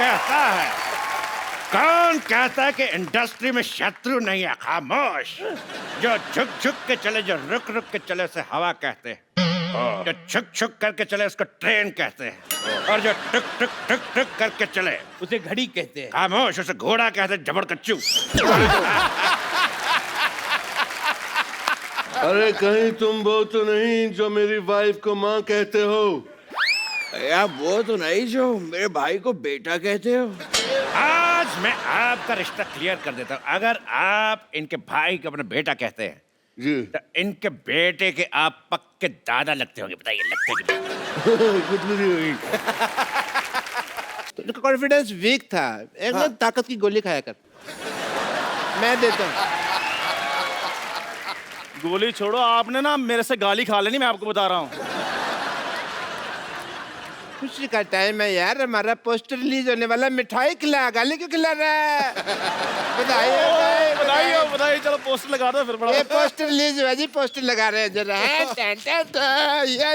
कहता है? कौन कहता है कि इंडस्ट्री में शत्रु नहीं है? खामोश। जो झुक झुक के चले, जो रुक रुक के चले उसे हवा कहते हैं। जो छुक छुक करके चले उसको ट्रेन कहते हैं, और जो टुक टुक टुक टुक करके चले उसे घड़ी कहते हैं। खामोश, उसे घोड़ा कहते हैं, जबड़ कच्चू। अरे कहीं तुम वो तो नहीं जो मेरी वाइफ को माँ कहते हो? यार वो तो नहीं जो मेरे भाई को बेटा कहते हो। आज मैं आपका रिश्ता क्लियर कर देता हूँ। अगर आप इनके भाई को अपना बेटा कहते हैं जी। तो इनके बेटे के आप पक्के दादा लगते होंगे। बताइए, लगते कि नहीं? कुछ भी नहीं हुई। तो कॉन्फिडेंस वीक था। एक ना ताकत की गोली खाया कर, मैं देता हूँ। गोली छोड़ो, आपने ना मेरे से गाली खा लेनी, मैं आपको बता रहा हूँ। खुशी का टाइम है यार, हमारा पोस्टर रिलीज होने वाला। मिठाई खिला, गाली क्यों खिला रहा है? बताइए बताइए, चलो पोस्टर लगा दो फिर। बड़ा ये पोस्टर रिलीज हुआ जी, पोस्टर लगा रहे हैं जरा। ये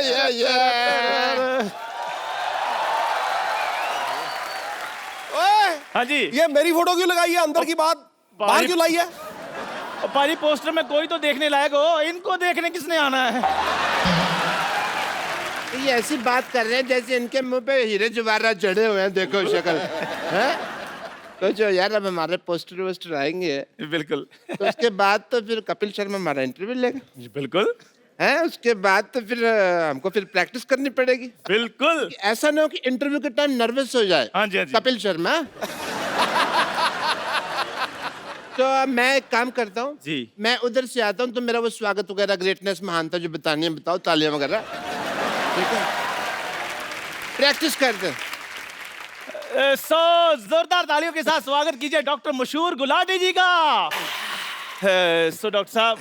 हाँ जी। ये मेरी फोटो क्यों लगाई है? अंदर की बात बाहर क्यों लाई है? और पाजी पोस्टर में कोई तो देखने लायक हो, इनको देखने किसने आना है? ये ऐसी बात कर रहे हैं जैसे इनके मुंह पे हीरे जवाहरात जड़े हुए हैं। देखो शक्ल है। तो जो यार अब हमारे पोस्टर वोस्टर आएंगे बिल्कुल। तो उसके बाद तो फिर कपिल शर्मा हमारा इंटरव्यू लेगा। बिल्कुल है, उसके बाद तो फिर हमको फिर प्रैक्टिस करनी पड़ेगी। बिल्कुल। ऐसा ना हो कि इंटरव्यू के टाइम नर्वस हो जाए। हाँ जी, हाँ जी। कपिल शर्मा। तो अब मैं एक काम करता हूँ जी, मैं उधर से आता हूँ, तो मेरा वो स्वागत वगैरह, ग्रेटनेस, महानता जो बतानी है बताओ, तालियां वगैरह। ठीक है, प्रैक्टिस करते हैं। सो जोरदार तालियों के साथ स्वागत कीजिए डॉक्टर मशहूर गुलाटी जी का। सो डॉक्टर साहब।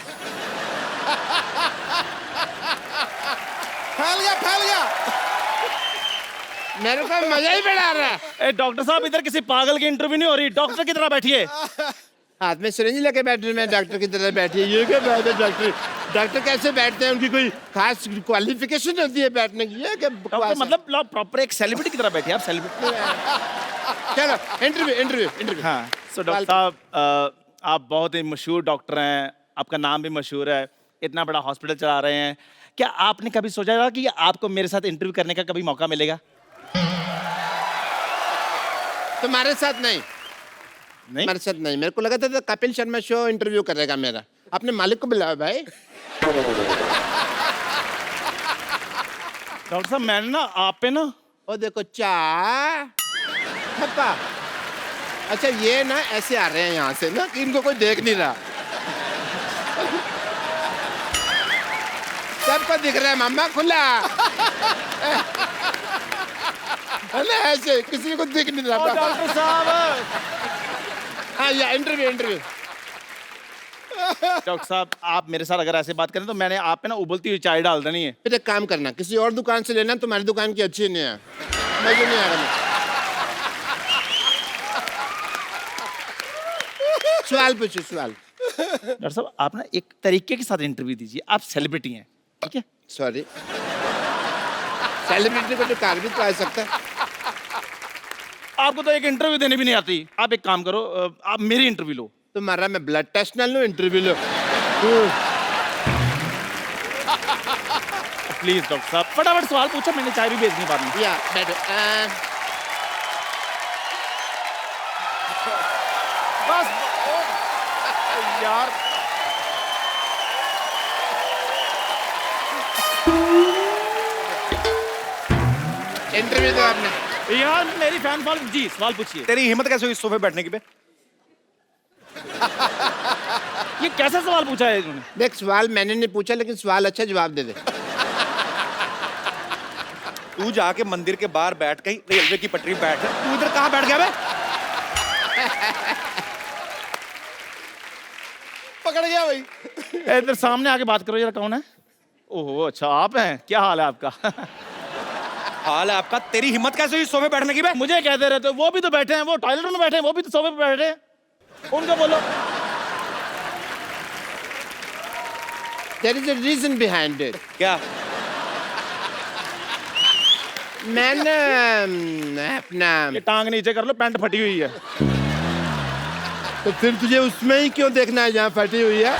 फैल गया। मेरे को मजा ही बढ़ा रहा है। डॉक्टर साहब, इधर किसी पागल की इंटरव्यू नहीं हो रही, डॉक्टर की तरह बैठिए। हाथ में सिरिंज लेके बैठे, मैं डॉक्टर की तरह बैठी है। ये क्या बात है? डॉक्टर कैसे बैठते हैं? उनकी कोई खास क्वालिफिकेशन होती है बैठने की? ये क्या डॉक्टर बकवास है? मतलब प्रॉपर एक सेलिब्रिटी की तरह बैठिए आप, सेलिब्रिटी। चलो इंटरव्यू। हाँ। सो डॉक्टर साहब, आप बहुत ही मशहूर डॉक्टर हैं, आपका नाम भी मशहूर है, इतना बड़ा हॉस्पिटल चला रहे हैं। क्या आपने कभी सोचा था कि आपको मेरे साथ इंटरव्यू करने का कभी मौका मिलेगा? तुम्हारे साथ नहीं? नहीं, हमारे साथ नहीं। मेरे को लगा था कपिल शर्मा शो इंटरव्यू करेगा मेरा। अपने मालिक को बुलाओ भाई। डॉक्टर साहब मैंने ना आप पे ना, ओ देखो थप्पा। अच्छा ये ना ऐसे आ रहे हैं यहाँ से ना कि इनको कोई देख नहीं रहा। सबको दिख रहा है मामा, खुला है ना, ऐसे किसी को दिख नहीं रहा। डॉक्टर साहब। हाँ या इंटरव्यू। डॉक्टर साहब, आप मेरे साथ अगर ऐसे बात करें तो मैंने आप पे ना उबलती हुई चाय डाल देनी है। फिर एक काम करना, किसी और दुकान से लेना, तुम्हारी दुकान की अच्छी नहीं है। मजा नहीं आ रहा। सवाल पूछो, सवाल। डॉक्टर साहब, आप ना एक तरीके के साथ इंटरव्यू दीजिए, आप सेलिब्रिटी हैं, ठीक है? सॉरी, सेलिब्रिटी को तो कार भी तो आ सकता है। आपको तो एक इंटरव्यू देने भी नहीं आती। आप एक काम करो, आप मेरी इंटरव्यू लो। तुम्हारा मैं ब्लड टेस्ट ना लूं, इंटरव्यू लो। प्लीज डॉक्टर साहब, फटाफट सवाल पूछो, मैंने चाय भी भेजनी बाद में। या बैठो। बस यार, इंटरव्यू दो आपने। यार मेरी फैन फॉलोइंग। जी सवाल पूछिए। तेरी हिम्मत कैसे हुई इस सोफे बैठने की बे? ये कैसा सवाल पूछा है इन्होंने? देख, सवाल मैंने नहीं पूछा, लेकिन सवाल अच्छा, जवाब दे दे। तू जाके मंदिर के बाहर बैठ, कहीं रेलवे की पटरी बैठ। तू इधर कहाँ बैठ गया बे? पकड़ गया भाई। इधर सामने आके बात करो जरा, कौन है? ओहो अच्छा, आप हैं। क्या हाल है आपका? हाल है आपका? तेरी हिम्मत कैसे हुई सोफे बैठने की बे? मुझे कहते रहते हो, वो भी तो बैठे हैं, वो टॉयलेट में बैठे हैं, वो भी तो सोफे पे बैठे हैं, उनको बोलो। There is a reason behind it. क्या? मैंने अपना ये टांग नीचे कर लो, पैंट फटी हुई है। तो फिर तुझे उसमें ही क्यों देखना है जहाँ फटी हुई है?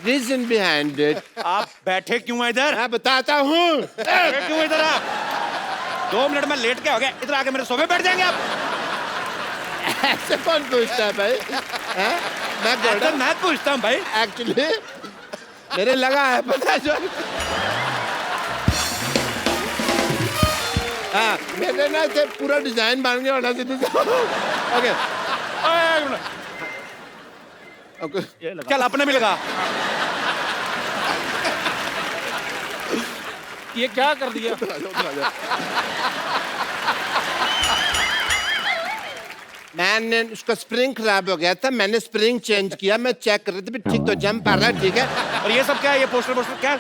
रीजन बिहाइंड इट आप बैठे क्यों हैं इधर? मैं बताता हूँ। बैठे क्यों इधर आप? 2 मिनट में लेट के हो गए, इधर आके मेरे सोफे बैठ जाएंगे आप? ऐसे कौन पूछता है भाई? हैं? मैं ऐसा मैं पूछता हूँ भाई। एक्चुअली मेरे लगा है पता जो। हाँ मेरे ना से पूरा डिजाइन बन गया होना चाहिए। ओके ओके चल अपने भी लगा। ये क्या कर दिया? मैंने उसका स्प्रिंग खराब हो गया था, मैंने स्प्रिंग चेंज किया, मैं चेक कर रहा था ठीक तो जम पा रहा है, ठीक है। और ये सब क्या है? ये पोस्टर क्या?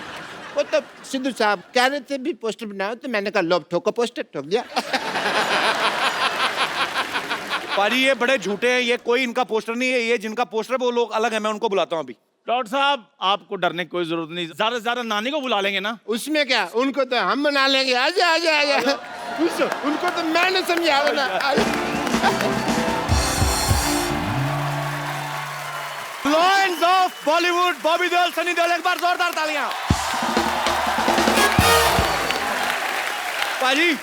वो तो सिद्धू साहब कह रहे थे भी पोस्टर बनाओ, तो मैंने कहा लो ठोको पोस्टर, ठोक दिया। पाजी ये बड़े झूठे हैं, ये कोई इनका पोस्टर नहीं है, ये जिनका पोस्टर है वो लोग अलग है, मैं उनको बुलाता हूँ अभी। डॉक्टर साहब आपको डरने की कोई जरूरत नहीं, ज्यादा से ज्यादा नानी को बुला लेंगे ना। उसमें क्या, उनको तो हम बना लेंगे। आजा आजा आजा, उनको तो मैंने समझाया ना। लॉयंस ऑफ बॉलीवुड, बॉबी देओल, सनी देओल, एक बार जोरदार तालियां। पाजी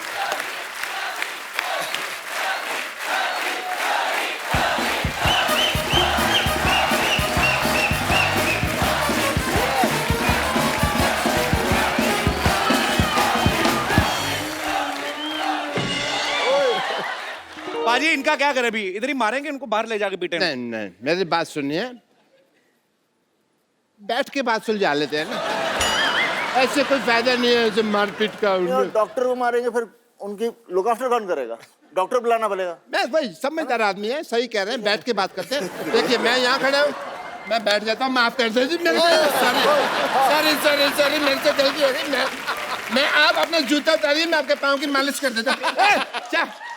पाजी इनका क्या करें अभी? इधर ही मारेंगे इनको, बाहर ले जाके पीटेंगे। नहीं नहीं मेरी बात सुनिए, बैठ के बात सुलझा लेते हैं ना, ऐसे कोई फायदा नहीं है ऐसे मारपीट का। डॉक्टर को मारेंगे फिर उनकी लुक आफ्टर कौन करेगा? डॉक्टर बुलाना पड़ेगा। मैं भाई समझदार आदमी है, सही कह रहे हैं, बैठ के बात करते हैं। देखिए मैं यहाँ खड़ा हूँ, मैं बैठ जाता हूँ, माफ कर दीजिए मेरे सॉरी सॉरी सॉरी, मेरे से गलती हो गई। मैं आप अपना जूता उतारिए, मैं आपके पाँव की मालिश कर देता हूँ।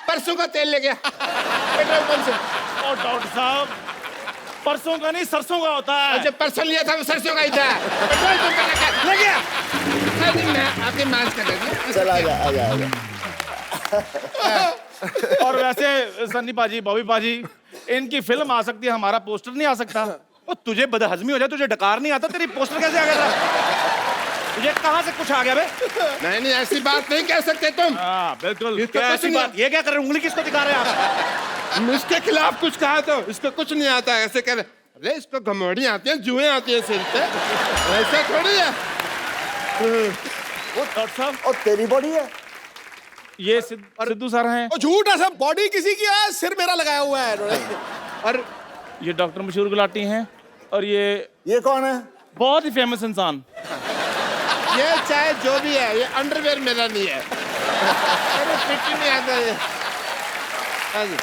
परसों का तेल ले गया पेट्रोल पंप से। और डॉक्टर साहब परसों का नहीं सरसों का होता है। जब परसों लिया था वो सरसों का ही था, पेट्रोल पंप का ले गया। मैं आपकी मालिश कर देता हूँ। चल आजा आजा आजा। और वैसे सन्नी पाजी, बॉबी पाजी, इनकी फिल्म आ सकती है, हमारा पोस्टर नहीं आ सकता। ओ तुझे बदहजमी हो जाए, तुझे डकार नहीं आता, तेरी पोस्टर कैसे आ गया था? तुझे कहाँ से कुछ आ गया बे? नहीं नहीं ऐसी बात नहीं कह सकते तुम। हाँ बिल्कुल। क्या ऐसी बात? ये क्या कर रहे हैं? उंगली किसको दिखा रहे हैं आप? इसके खिलाफ कुछ कहा तो इसको कुछ नहीं आता, ऐसे कह रहे अरे इसको घमौड़ी आती है, जुएं आती है सिर पे, ऐसा थोड़ी है। वो डॉक्टर साहब और तेरी बॉडी है। ये सिद्धू सर हैं। ओ झूठ है सब, बॉडी किसी की है, सिर मेरा लगाया हुआ है इन्होंने। और ये डॉक्टर मशहूर गुलाटी हैं। और ये कौन है? बहुत ही फेमस इंसान। ये चाहे जो भी है, ये अंडरवेयर मेरा नहीं है। अरे फिट ही नहीं आता ये। हाँ जी।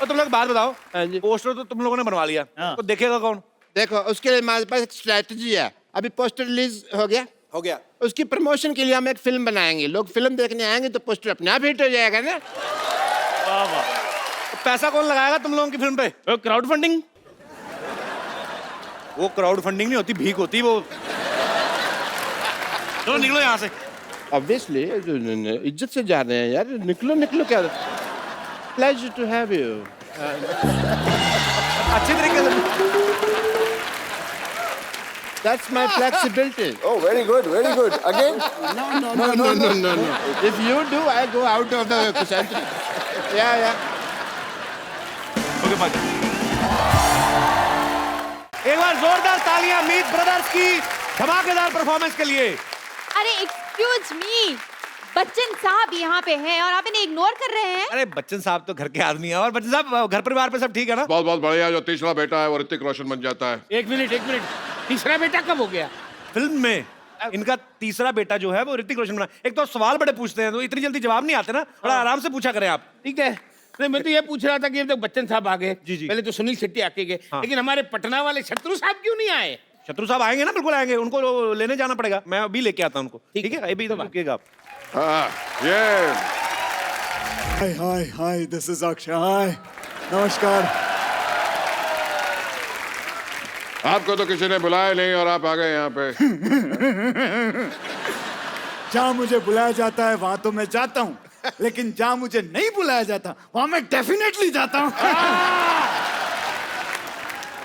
और तुम लोग बात बताओ, हाँ जी। पोस्टर तो तुम लोगों ने बनवा लिया, हाँ। तो देखेगा कौन? देखो उसके लिए हमारे पास एक स्ट्रैटेजी है। अभी पोस्टर रिलीज हो गया, हो गया। उसकी प्रमोशन के लिए हम एक फिल्म बनाएंगे, लोग फिल्म देखने आएंगे तो पोस्टर अपने आप हिट हो जाएगा ना। तो पैसा कौन लगाएगा तुम लोगों की फिल्म पे? Crowd funding. वो क्राउड फंडिंग नहीं होती, भीख होती वो। चलो निकलो यहाँ से। ऑब्वियसली इज्जत से जा रहे हैं यार, निकलो निकलो। क्या प्लेजर टू हैव यू। अच्छी तरीके से। That's my flexibility. Oh, very good, very good. Again? No. If you do, I go out of the century. Yeah. Okay बात। एक बार जोरदार तालियां मीत ब्रदर्स की धमाकेदार परफॉर्मेंस के लिए। अरे एक्सक्यूज मी, बच्चन साहब यहाँ पे हैं और आप इन्हें इग्नोर कर रहे हैं। अरे बच्चन साहब तो घर के आदमी हैं। और बच्चन साहब घर परिवार पे सब ठीक है ना? बहुत बहुत बढ़िया, जो तीसरा बेटा है वो ऋतिक रोशन बन जाता है। एक मिनट, तीसरा बेटा कब हो गया? फिल्म में इनका तीसरा बेटा जो है वो ऋतिक रोशन बना। एक तो सवाल बड़े पूछते हैं तो इतनी जल्दी जवाब नहीं आते ना, थोड़ा आराम से पूछा करें आप। ठीक है। नहीं मैं तो ये पूछ रहा था कि अब तक बच्चन साहब आ गए, जी। पहले तो सुनील शेट्टी आके गए, हाँ। लेकिन हमारे पटना वाले शत्रु साहब क्यों नहीं आए? शत्रु साहब आएंगे ना, बिल्कुल आएंगे, उनको लेने जाना पड़ेगा, मैं अभी लेके आता हूं उनको। ठीक है, अभी तो रुकिएगा आप। हाँ, ये Hi, this is Akshay. Hi. Namaskar. आपको तो किसी ने बुलाया नहीं और आप आ गए यहाँ पे। जहाँ मुझे बुलाया जाता है वहां तो मैं जाता हूँ, लेकिन जहाँ मुझे नहीं बुलाया जाता वहां मैं डेफिनेटली जाता हूँ।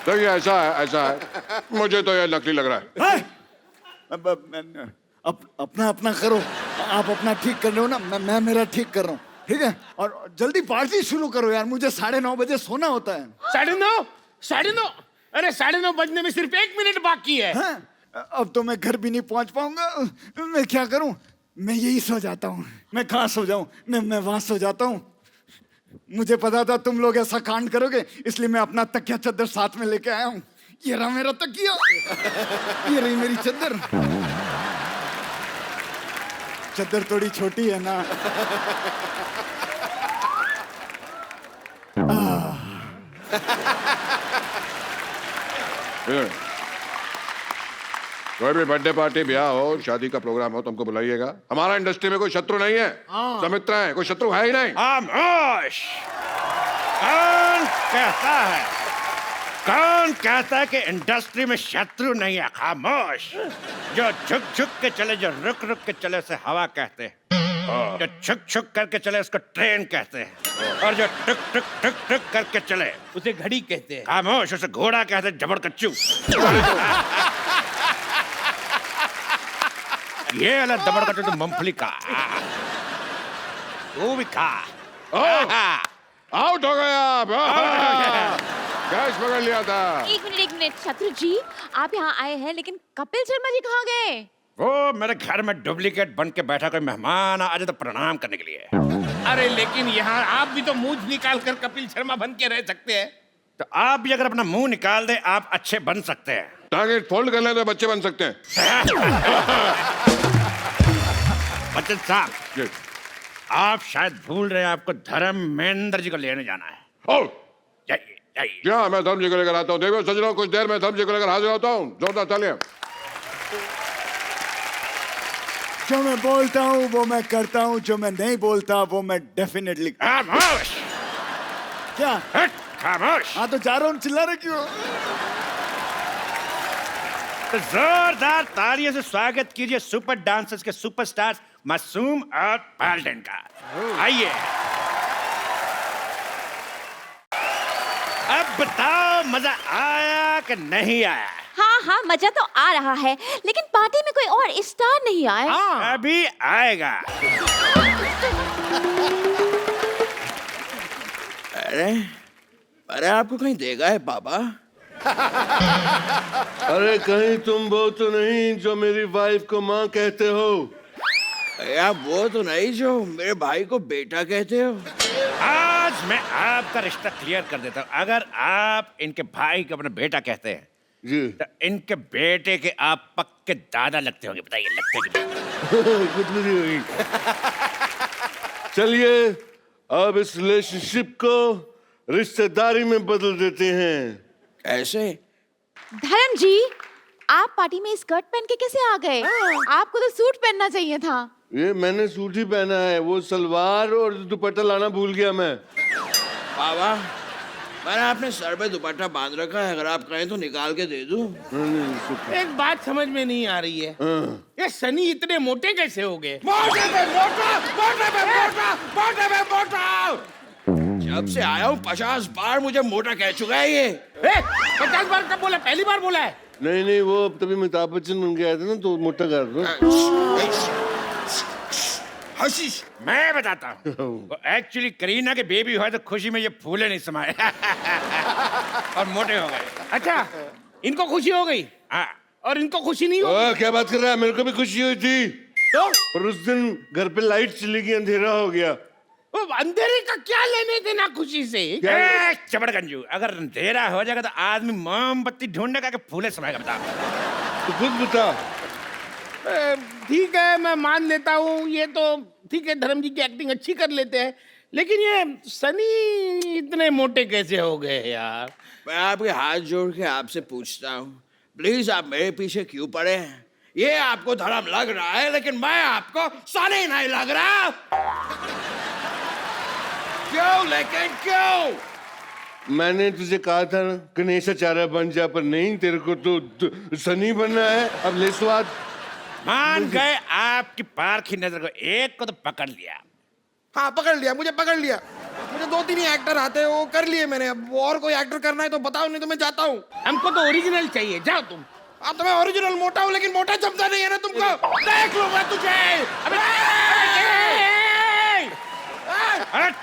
देखिए ऐसा है, मुझे तो यह नकली लग रहा है। अपना अपना करो, आप अपना ठीक कर रहे हो ना, मैं मेरा ठीक कर रहा हूँ, ठीक है? और जल्दी पार्टी शुरू करो यार, मुझे 9:30 बजे सोना होता है। 9:30? 9:30? अरे 9:30 बजने में सिर्फ 1 मिनट बाकी है। हाँ? अब तो मैं घर भी नहीं पहुंच पाऊंगा, मैं क्या करूं? मैं यही सो जाता हूँ। मैं कहाँ सो जाऊं? मैं वहां सो जाता हूँ। मुझे पता था तुम लोग ऐसा कांड करोगे, इसलिए मैं अपना तकिया चद्दर साथ में लेके आया हूँ। ये रहा मेरा तकिया, ये रही मेरी चद्दर। चद्दर थोड़ी छोटी है ना। कोई भी बर्थडे पार्टी, ब्याह हो, शादी का प्रोग्राम हो, तुमको बुलाइएगा। हमारा इंडस्ट्री में कोई शत्रु नहीं है, सब मित्र हैं, कोई शत्रु है ही नहीं। खामोश! कौन कहता है, कौन कहता है कि इंडस्ट्री में शत्रु नहीं है? खामोश! जो झुक झुक के चले, जो रुक रुक के चले उसे हवा कहते हैं, जो छुक छुक करके चले उसको ट्रेन कहते हैं, और जो टुक टुक टुक टुक करके चले उसे घड़ी कहते हैं। खामोश, उसे घोड़ा कहते हैं, जबड़ कच्चू। ये वाला दबड़ कच्चू तो मूंगफली का, वो भी खा। आउट हो गए आप। कैच पकड़ लिया था। एक मिनट शत्रु जी, आप यहाँ आए हैं, लेकिन कपिल शर्मा जी कहाँ गए? वो मेरे घर में डुप्लीकेट बन के बैठा, कोई मेहमान आ जाए तो प्रणाम करने के लिए। अरे लेकिन यहाँ आप भी तो मुंह निकाल कर कपिल शर्मा बन के रह सकते हैं। तो आप भी अगर अपना मुंह निकाल दे, आप अच्छे बन सकते हैं। टांगे फोल्ड कर ले तो बच्चे बन सकते हैं। बच्चन साहब, जी। आप शायद भूल रहे हैं, आपको धर्मेंद्र जी को लेने जाना है। ओ, जाइए जाइए। जी हाँ, मैं धर्म जी को लेकर आता हूँ। देखो सज रहा हूँ, कुछ देर में धर्म जी को लेकर हाजिर होता हूँ। जोरदार तालियां। जो मैं बोलता हूँ वो मैं करता हूँ, जो मैं नहीं बोलता वो मैं डेफिनेटली। खामोश! क्या? हट, खामोश! हाँ तो जा रहा हूँ, चिल्ला रहे क्यों? तो जोरदार तालियों से स्वागत कीजिए सुपर डांसर्स के सुपरस्टार मासूम और पाल्टन का। आइए। अब बताओ, मजा आया कि नहीं आया? हाँ मजा तो आ रहा है, लेकिन पार्टी में कोई और स्टार नहीं आया। अभी आएगा। अरे आपको कहीं देगा है पापा? अरे कहीं तुम वो तो नहीं जो मेरी वाइफ को माँ कहते हो? यार वो तो नहीं जो मेरे भाई को बेटा कहते हो। आज मैं आपका रिश्ता क्लियर कर देता हूँ। अगर आप इनके भाई को अपना बेटा कहते हैं जी, तो इनके बेटे के आप पक्के दादा लगते होंगे। बताइए, लगते कि नहीं? कुछ नहीं हुई। चलिए अब इस रिलेशनशिप को रिश्तेदारी में बदल देते हैं। कैसे? धर्म जी, आप पार्टी में स्कर्ट पहन के कैसे आ गए? आपको तो सूट पहनना चाहिए था। ये मैंने सूट ही पहना है, वो सलवार और दुपट्टा लाना भूल गया मैं। पापा मैंने अपने सर पे दुपट्टा बांध रखा है, अगर आप कहें तो निकाल के दे दूं। एक बात समझ में नहीं आ रही है, ये सनी इतने मोटे कैसे हो गए? जब से आया हूँ 50 बार मुझे मोटा कह चुका है ये। 50 बार कब बोला? पहली बार बोला है। नहीं वो तभी अमिताभ बच्चन बन गया था ना, तो मोटा कर दो। हशीश मैं बताता हूँ, एक्चुअली करीना के बेबी हुआ तो खुशी में ये फूले नहीं समाये और मोटे हो गए। अच्छा, इनको खुशी हो गई? हाँ। और इनको खुशी नहीं हो? क्या बात कर रहा है? मेरे को भी खुशी हुई थी, तो और उस दिन घर पे लाइट चली गई, अंधेरा हो गया। वो अंधेरे का क्या लेने देना खुशी से? चबड़गंजू, अगर अंधेरा हो जाएगा तो आदमी मोमबत्ती ढूंढने का फूले समाएगा। बताओ तो खुद बता। ठीक है, मैं मान लेता हूँ, ये तो ठीक है, धर्म जी की एक्टिंग अच्छी कर लेते हैं, लेकिन ये सनी इतने मोटे कैसे हो गए यार? मैं आपके हाथ जोड़ के आपसे पूछता हूँ, प्लीज आप मेरे पीछे क्यों पड़े हैं? ये आपको धर्म लग रहा है, लेकिन मैं आपको सनी नहीं लग रहा। क्यों? लेकिन क्यों? मैंने तुझे कहा था ना गणेशाचार्य बन जा, पर नहीं, तेरे को तो सनी बनना है। अब ले स्वाद। मान गए आपकी पारखी नजर को, एक को तो पकड़ लिया। हाँ पकड़ लिया, मुझे पकड़ लिया। मुझे 2-3 ही एक्टर आते हैं, वो कर लिए मैंने। अब और कोई एक्टर करना है तो बताओ, नहीं तो मैं जाता हूँ। हमको तो ओरिजिनल चाहिए, जाओ तुम। अब तो मैं ओरिजिनल मोटा हूँ, लेकिन मोटा जमता नहीं है ना तुमको। देख लूंगा तुझे। हट!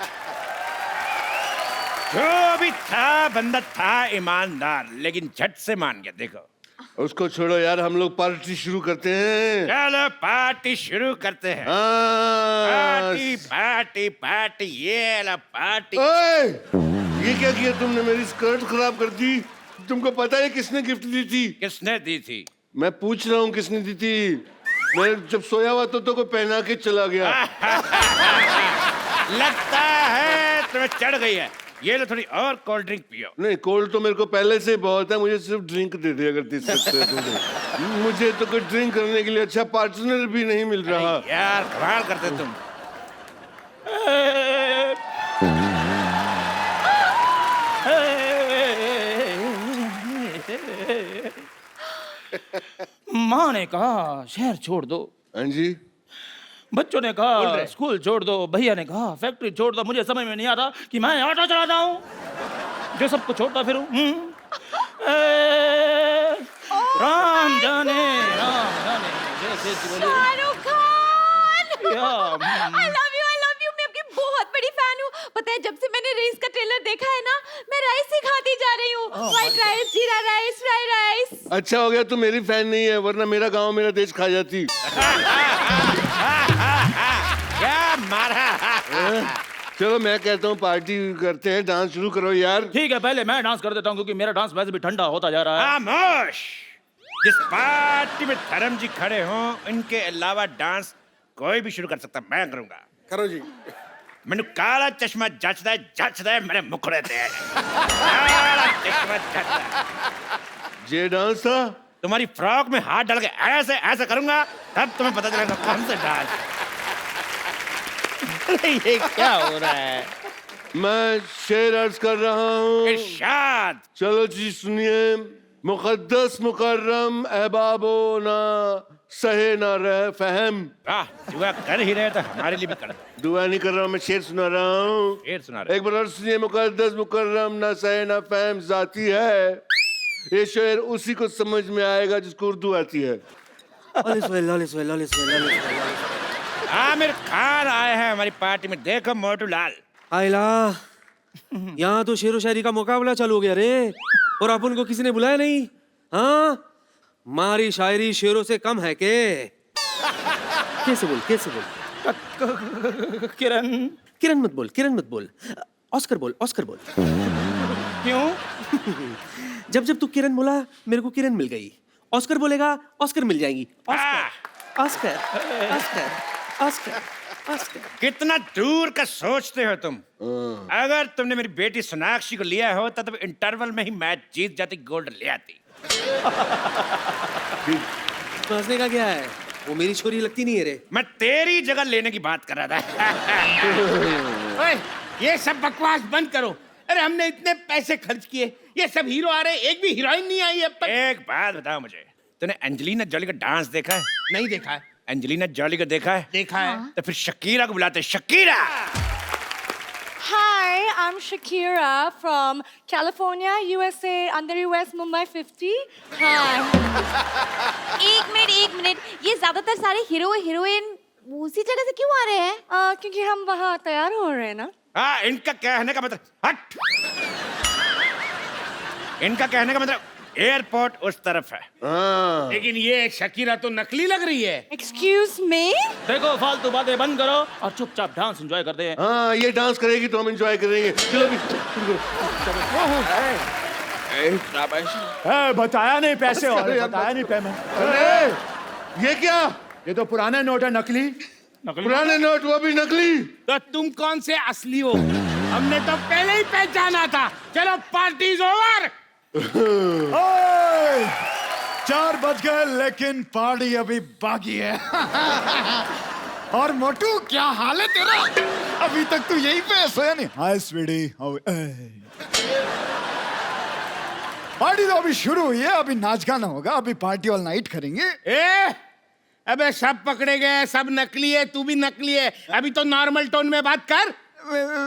जो भी था बंदा था ईमानदार, लेकिन झट से मान गया। देखो उसको छोड़ो यार, हम लोग पार्टी शुरू करते हैं। चलो पार्टी शुरू करते हैं। हाँ। पार्टी पार्टी पार्टी, ये ला पार्टी। ओए, ये क्या किया तुमने? मेरी स्कर्ट खराब कर दी। तुमको पता है किसने गिफ्ट दी थी? किसने दी थी? मैं पूछ रहा हूँ किसने दी थी। मैं जब सोया हुआ तो कोई पहना के चला गया। लगता है तुम्हें चढ़ गई है। ये लो थोड़ी और कोल्ड ड्रिंक पियो। नहीं, कोल्ड तो मेरे को पहले से बहुत है, मुझे सिर्फ ड्रिंक दे दे अगर दे सकते हो तुम। मुझे तो कोई ड्रिंक करने के लिए अच्छा पार्टनर भी नहीं मिल रहा। यार कमाल करते तुम। माँ ने कहा शहर छोड़ दो, हाँ जी। बच्चों ने कहा स्कूल छोड़ दो, भैया ने कहा फैक्ट्री छोड़ दो। मुझे समझ में नहीं आता कि मैं ऑटो चलाता हूँ जो सबको छोड़ता फिरूं। राम जाने जैसे Shahrukh Khan, I love you, मैं आपकी बहुत बड़ी फैन हूँ। पता है, जब से मैंने रेस का ट्रेलर देखा है ना, मैं राइस ही खाती जा रही हूँ। व्हाइट राइस, जीरा राइस, फ्राइड राइस। अच्छा हो गया तू मेरी फैन नहीं है, वरना मेरा गांव मेरा देश खा जाती। क्या मारा? चलो मैं कहता हूँ पार्टी करते हैं, डांस शुरू करो यार। ठीक है, पहले मैं डांस कर देता हूँ क्योंकि मेरा डांस वैसे भी ठंडा होता जा रहा है। खामोश! जिस पार्टी में धर्म जी खड़े हों, इनके अलावा डांस कोई भी शुरू कर सकता। मैं करूंगा। करो जी। मैंने काला चश्मा जचदा है मेरे मुखड़े ते। काला चश्मा जचदा। ये डांस था? तुम्हारी फ्रॉक में हाथ डाल के ऐसे ऐसे करूंगा, तब तुम्हें पता चलेगा कौन सा डांस। ये क्या हो रहा है? मैं शेर अर्ज कर रहा हूँ। इरशाद। चलो जी सुनिए। मुकद्दस मुकर्रम अहबाबो ना सहे ना रह फहम। दुआ कर ही रहे तो हमारे लिए भी कर। दुआ नहीं कर रहा हूँ, मैं शेर सुना रहा हूँ। शेर सुना रहे। एक बार और सुनिए। मुकद्दस मुकर्रम ना सहे ना फहम जाती है। ये शेर उसी को समझ में आएगा जिसको उर्दू आती है। आमिर खान आए हैं हमारी पार्टी में। देखो मोटू लाल। आइला, यहाँ तो शेरो शायरी का मुकाबला चालू हो गया रे, और अपन को किसी ने बुलाया नहीं। हाँ, मारी शायरी शेरों से कम है के? कैसे बोल किरण किरण मत बोल, ऑस्कर बोल। क्यों? जब तू किरण बोला मेरे को किरण मिल गई। ऑस्कर बोलेगा ऑस्कर मिल जाएगी। ऑस्कर। कितना दूर का सोचते हो तुम। अगर तुमने मेरी बेटी सोनाक्षी को लिया होता तो इंटरवल में ही मैच जीत जाती, गोल्ड ले आती। हंसने का क्या है? वो मेरी छोरी लगती नहीं है रे। मैं तेरी जगह लेने की बात कर रहा था। ओए, ये सब बकवास बंद करो। अरे हमने इतने पैसे खर्च किए, ये सब हीरो आ रहे, एक भी हीरोइन नहीं आई अब तक। एक बात बताओ मुझे, तूने एंजेलिना जॉली का डांस देखा है? नहीं देखा है। एंजेलिना जॉली को देखा है? देखा है। तो फिर शकीरा को बुलाते। Shakira. Hi, I'm Shakira from California, USA, under US Mumbai 50. Hi. एक मिनट, ये ज्यादातर सारे हीरो हीरोइन उसी जगह से क्यों आ रहे हैं? क्योंकि हम वहाँ तैयार हो रहे हैं ना। हाँ, इनका कहने का मतलब हट। इनका कहने का मतलब एयरपोर्ट उस तरफ है। लेकिन ये शकीरा तो नकली लग रही है। Excuse me? देखो, फालतू बातें बंद करो और चुपचाप डांस एंजॉय करते हैं। हाँ, ये डांस करेगी तो हम एंजॉय करेंगे। चलो भी। बताया नहीं पैसे और बताया नहीं पेमेंट। अरे ये क्या? ये तो पुराने नोट है, नकली। पुराने नोट, वो भी नकली। तो तुम कौन से असली हो? हमने तो पहले ही पहचाना था। चलो पार्टी इज ओवर। 4 बज गए लेकिन पार्टी अभी बाकी है। और मोटू क्या हाल है तेरा? अभी तक तू यहीं पे सोया नहीं? हाय स्वीटी, पार्टी तो अभी शुरू हुई है, अभी नाच गाना होगा, अभी पार्टी ऑल नाइट करेंगे। ए अबे सब पकड़े गए, सब नकली है, तू भी नकली है। अभी तो नॉर्मल टोन में बात कर।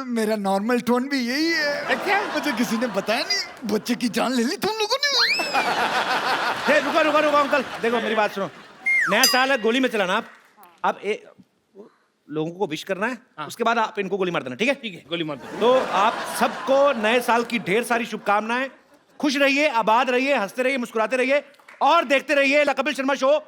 मेरा नॉर्मल टोन भी यही है। अच्छा, मुझे किसी ने बताया नहीं, बच्चे की जान ले ली तुम लोगों ने। रुको रुको रुको अंकल, देखो मेरी बात सुनो। नया साल है, गोली में चलाना आप लोगों को विश करना है, उसके बाद आप इनको गोली मार देना, ठीक है? ठीक है, गोली मार दो। तो आप सबको नए साल की ढेर सारी शुभकामनाएं। खुश रहिए, आबाद रहिए, हंसते रहिए, मुस्कुराते रहिए और देखते रहिए द कपिल शर्मा शो।